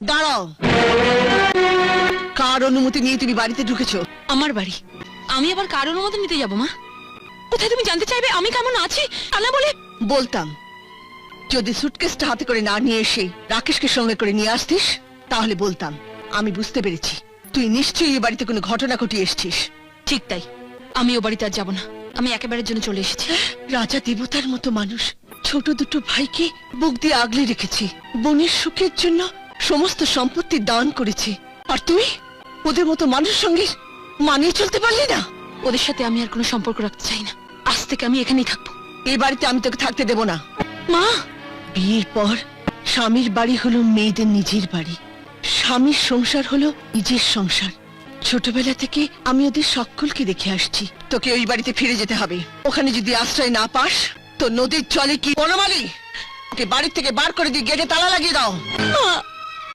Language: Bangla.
দাঁড়াও। কার অনুমতি নিয়ে তুমি বাড়িতে ঢুকেছো? আমার বাড়ি, আমি আবার কার অনুমতি নিতে যাবো মা? কোথায় তুমি জানতে চাইবে আমি কেমন আছি? আলা বলে বলতাম, যদি সুটকেসটা হাতে করে না নিয়ে এসে রাকেশকে সঙ্গে করে নিয়ে আসতিস তাহলে বলতাম। আমি বুঝতে পেরেছি তুই নিশ্চয়ই এই বাড়িতে কোনো ঘটনা ঘটিয়ে এসছিস। ঠিক তাই, আমি ও বাড়িতে আর যাবো না। আমি একেবারের জন্য চলে এসেছি। রাজা দেবতার মতো মানুষ ছোট দুটো ভাইকে বুক দিয়ে আগলে রেখেছে, বোনের সুখের জন্য সমস্ত সম্পত্তি দান করেছে, আর তুই ওদের মতো মানুষের সঙ্গে মানিয়ে চলতে পারলি না। ওদের সাথে আমি আর কোনো সম্পর্ক রাখতে চাই না। আজ থেকে আমি এখানেই থাকবো। এই বাড়িতে আমি তোকে থাকতে দেব না। মা, বিয়ের পর স্বামীর বাড়ি হলো মেয়েদের নিজের বাড়ি, স্বামীর সংসার হলো নিজের সংসার। ছোটবেলা থেকে আমি ওদের সকলকে দেখে আসছি। তোকে ওই বাড়িতে ফিরে যেতে হবে। ওখানে যদি আশ্রয় না পাস তো নদীর জলে কি বনমালী, ওকে বাড়ির থেকে বার করে দিয়ে গেটে তালা লাগিয়ে দাও।